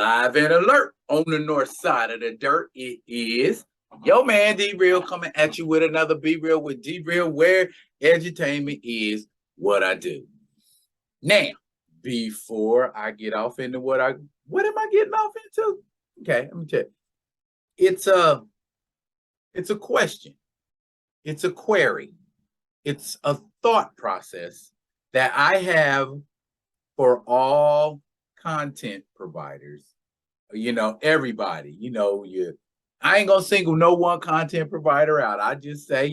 Live and alert on the north side of the dirt. It is yo man D Real coming at you with another Be Real with D Real, where edutainment is what I do. Now, before I get off into what am I getting off into? Okay, let me tell you. It's a question. It's a query. It's a thought process that I have for all content providers. Everybody, I ain't gonna single no one content provider out. I just say,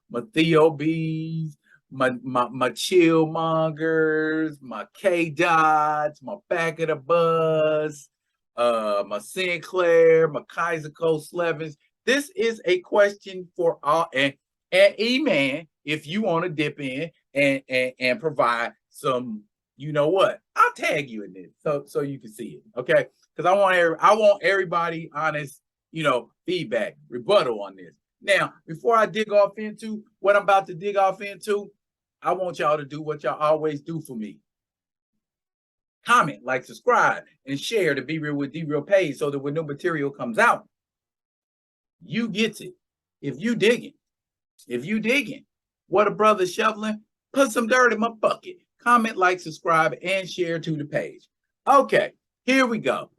my Theo B's, my chill mongers, my K Dots, my back of the bus, my Sinclair, my Kaiser Coast Slevins. This is a question for all, and E-Man, if you want to dip in and provide some, you know what, I'll tag you in this so you can see it, okay? Because I want everybody honest, feedback, rebuttal on this. Now, before I dig off into what I'm about to dig off into, I want y'all to do what y'all always do for me. Comment, like, subscribe, and share the Be Real with D Real page so that when new material comes out, you get it. If you digging what a brother's shoveling, put some dirt in my bucket. Comment, like, subscribe, and share to the page. Okay, here we go.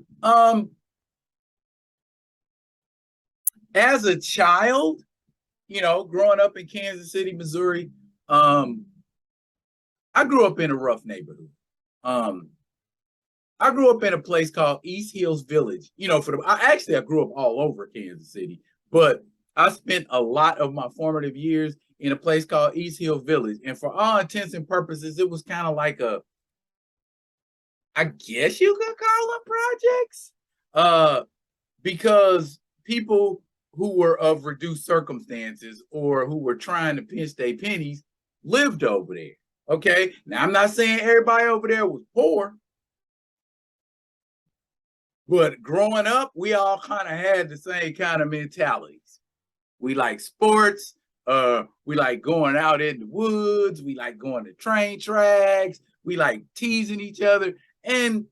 As a child, growing up in Kansas City, Missouri, I grew up in a rough neighborhood. I grew up in a place called East Hills Village. I grew up all over Kansas City, but I spent a lot of my formative years in a place called East Hill Village. And for all intents and purposes, it was kind of like I guess you could call them projects, because people who were of reduced circumstances or who were trying to pinch their pennies lived over there. Okay. Now, I'm not saying everybody over there was poor, but growing up, we all kind of had the same kind of mentalities. We like sports. We like going out in the woods. We like going to train tracks. We like teasing each other. And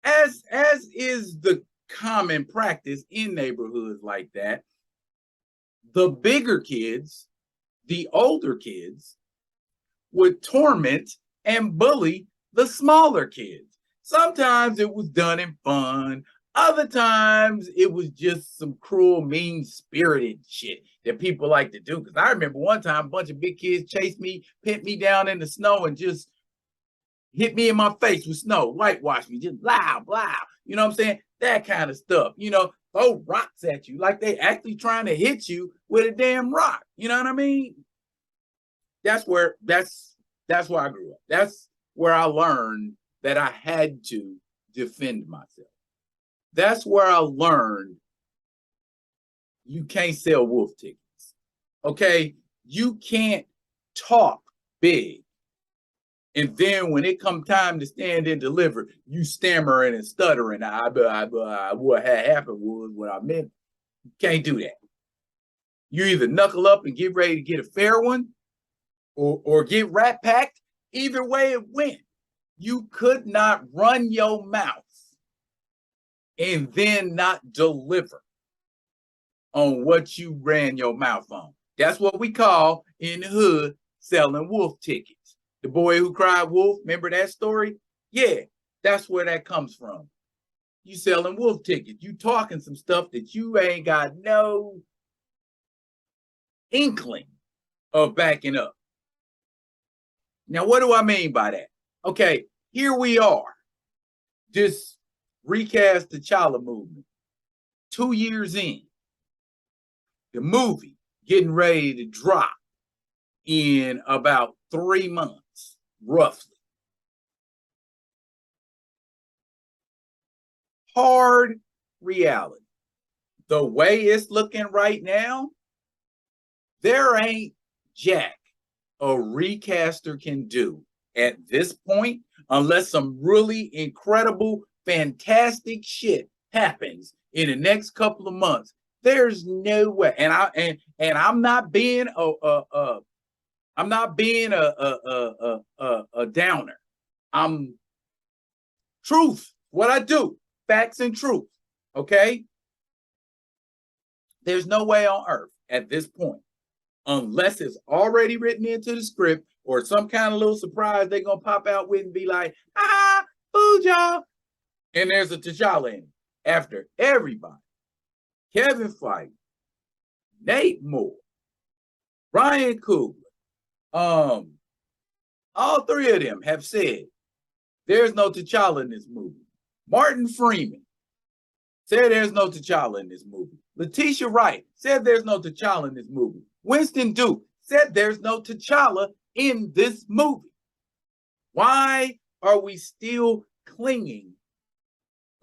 as is the common practice in neighborhoods like that, the bigger kids, the older kids, would torment and bully the smaller kids. Sometimes it was done in fun. Other times it was just some cruel, mean-spirited shit that people like to do. Because I remember one time a bunch of big kids chased me, pinned me down in the snow, and just hit me in my face with snow, whitewash me, just blah, blah. You know what I'm saying? That kind of stuff. Throw rocks at you like they actually trying to hit you with a damn rock. You know what I mean? That's where I grew up. That's where I learned that I had to defend myself. That's where I learned you can't sell wolf tickets. Okay? You can't talk big. And then when it come time to stand and deliver, you stammering and stuttering. What had happened was what I meant. You can't do that. You either knuckle up and get ready to get a fair one, or get rat packed. Either way it went. You could not run your mouth and then not deliver on what you ran your mouth on. That's what we call in the hood selling wolf tickets. The boy who cried wolf, remember that story? Yeah, that's where that comes from. You selling wolf tickets. You talking some stuff that you ain't got no inkling of backing up. Now, what do I mean by that? Okay, here we are. Just recast the T'Challa movement. 2 years in. The movie getting ready to drop in about 3 months, roughly. Hard reality. The way it's looking right now, there ain't jack a recaster can do at this point, unless some really incredible, fantastic shit happens in the next couple of months. There's no way. And I'm not being a downer. I'm truth, what I do. facts and truth, okay? There's no way on earth at this point, unless it's already written into the script or some kind of little surprise they're going to pop out with and be like, ah, food y'all. And there's a T'Challa in it. After everybody, Kevin Feige, Nate Moore, Ryan Coogler, all three of them have said there's no T'Challa in this movie. Martin Freeman said there's no T'Challa in this movie. Letitia Wright said there's no T'Challa in this movie. Winston Duke said there's no T'Challa in this movie. Why are we still clinging?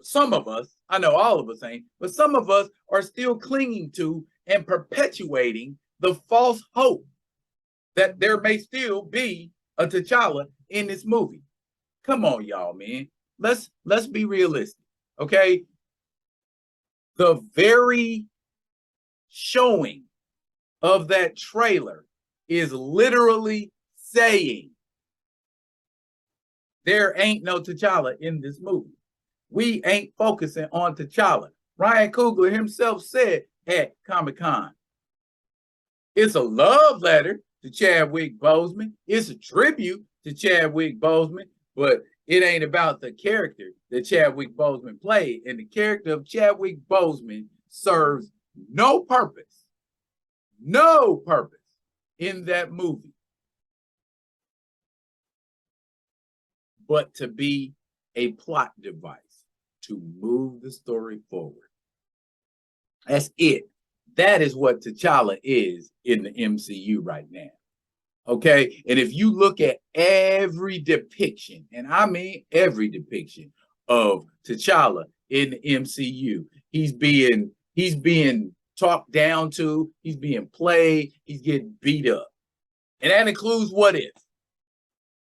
Some of us, I know all of us ain't, but some of us are still clinging to and perpetuating the false hope that there may still be a T'Challa in this movie. Come on, y'all, man. Let's be realistic, okay? The very showing of that trailer is literally saying there ain't no T'Challa in this movie. We ain't focusing on T'Challa. Ryan Coogler himself said at Comic-Con, it's a love letter to Chadwick Boseman. It's a tribute to Chadwick Boseman, but it ain't about the character that Chadwick Boseman played. And the character of Chadwick Boseman serves no purpose in that movie but to be a plot device to move the story forward. That's it. That is what T'Challa is in the MCU right now. Okay, and if you look at every depiction, and I mean every depiction of T'Challa in the MCU, he's being talked down to, he's being played, he's getting beat up. And that includes What If.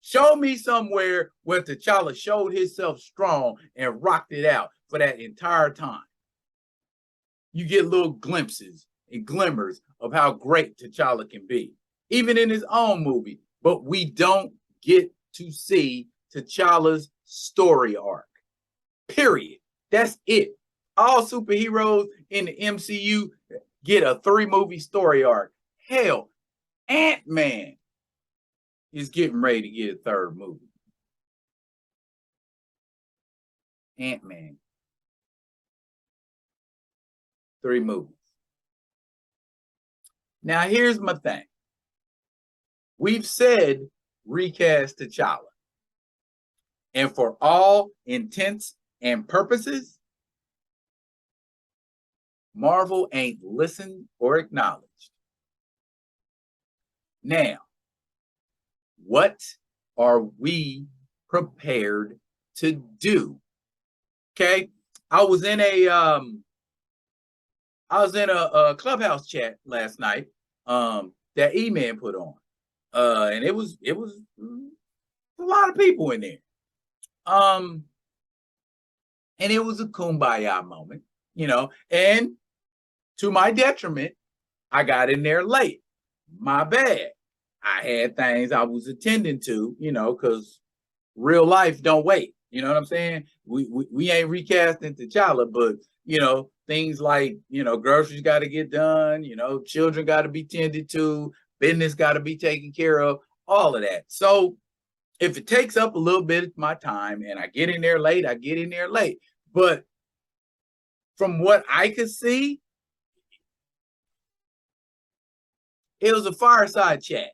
Show me somewhere where T'Challa showed himself strong and rocked it out for that entire time. You get little glimpses and glimmers of how great T'Challa can be, even in his own movie, but we don't get to see T'Challa's story arc, period. That's it. All superheroes in the MCU get a 3-movie story arc. Hell, Ant-Man is getting ready to get a 3rd movie. Ant-Man. 3 movies. Now, here's my thing. We've said recast T'Challa. And for all intents and purposes, Marvel ain't listened or acknowledged. Now, what are we prepared to do? Okay, I was in a Clubhouse chat last night that Imma put on, and it was a lot of people in there, and it was a kumbaya moment, you know. And to my detriment, I got in there late. My bad. I had things I was attending to, you know, because real life don't wait. You know what I'm saying? We ain't recasting T'Challa, but, you know, things like, you know, groceries got to get done, you know, children got to be tended to, business got to be taken care of, all of that. So if it takes up a little bit of my time and I get in there late, I get in there late. But from what I could see, it was a fireside chat.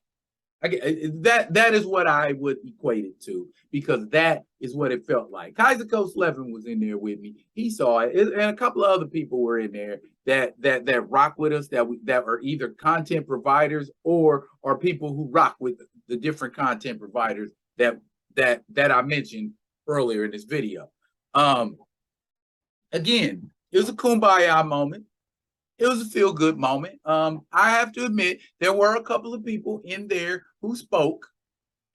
That is what I would equate it to, because that is what it felt like. Kaiser Coach Slevin was in there with me. He saw it, and a couple of other people were in there that rock with us, that are either content providers or are people who rock with the different content providers that I mentioned earlier in this video. Again, it was a kumbaya moment. It was a feel-good moment. I have to admit, there were a couple of people in there who spoke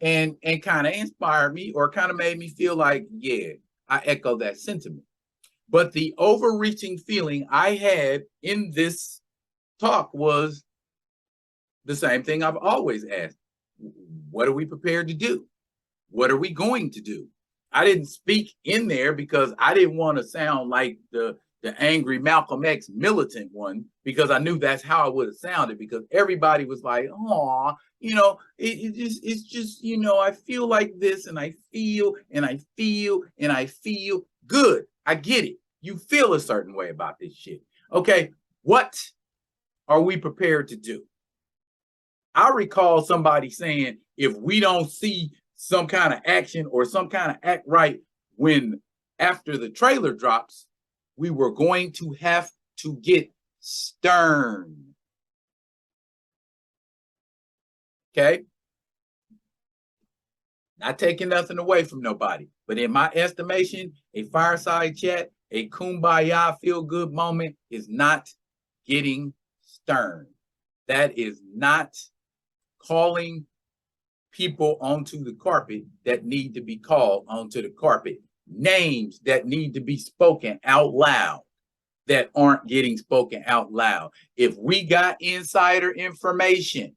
and kind of inspired me, or kind of made me feel like, yeah, I echo that sentiment. But the overreaching feeling I had in this talk was the same thing I've always asked. What are we prepared to do? What are we going to do? I didn't speak in there because I didn't want to sound like the angry Malcolm X militant one, because I knew that's how it would have sounded, because everybody was like, oh, it's just, I feel like this, and I feel, and I feel, and I feel good. I get it. You feel a certain way about this shit. Okay, what are we prepared to do? I recall somebody saying, if we don't see some kind of action or some kind of act right when after the trailer drops, we were going to have to get stern. Okay? Not taking nothing away from nobody, but in my estimation, a fireside chat, a kumbaya feel good moment is not getting stern. That is not calling people onto the carpet that need to be called onto the carpet. Names that need to be spoken out loud that aren't getting spoken out loud. If we got insider information,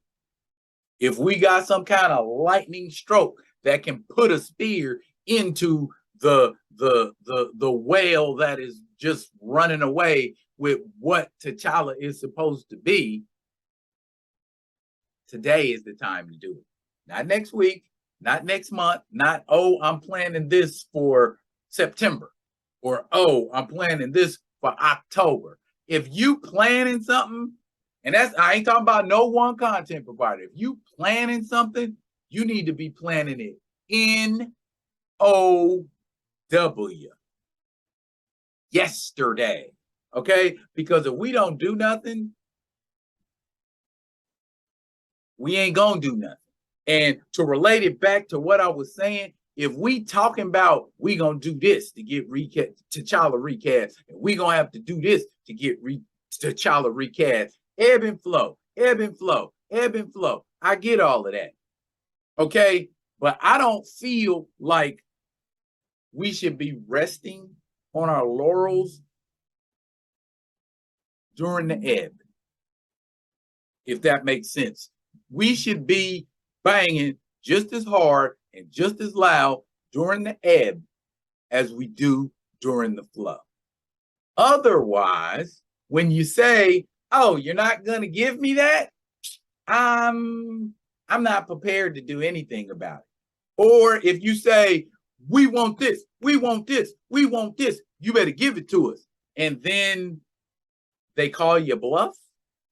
if we got some kind of lightning stroke that can put a spear into the whale that is just running away with what T'Challa is supposed to be, today is the time to do it. Not next week, not next month, not, oh, I'm planning this for September, or, oh, I'm planning this for October. If you planning something, and that's, I ain't talking about no one content provider. If you planning something, you need to be planning it N-O-W. Yesterday. Okay? Because if we don't do nothing, we ain't gonna do nothing. And to relate it back to what I was saying, if we talking about we gonna do this to get T'Challa recast, and we gonna have to do this to get T'Challa recast, ebb and flow, ebb and flow, ebb and flow. I get all of that. Okay? But I don't feel like we should be resting on our laurels during the ebb, if that makes sense. We should be banging just as hard and just as loud during the ebb as we do during the flow. Otherwise, when you say, oh, you're not going to give me that, I'm not prepared to do anything about it. Or if you say, we want this, we want this, we want this, you better give it to us. And then they call you bluff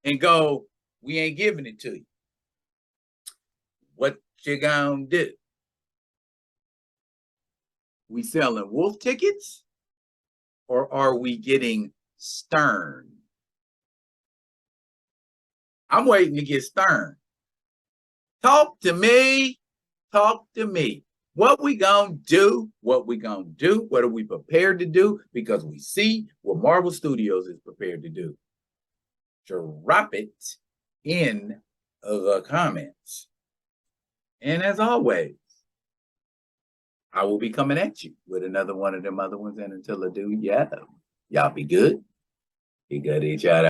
and go, we ain't giving it to you. What you gonna do? We selling wolf tickets, or are we getting stern? I'm waiting to get stern. Talk to me. Talk to me. What we gonna do? What we gonna do? What are we prepared to do? Because we see what Marvel Studios is prepared to do. Drop it in the comments. And as always, I will be coming at you with another one of them other ones. And until I do, yeah, y'all be good. Be good to each other.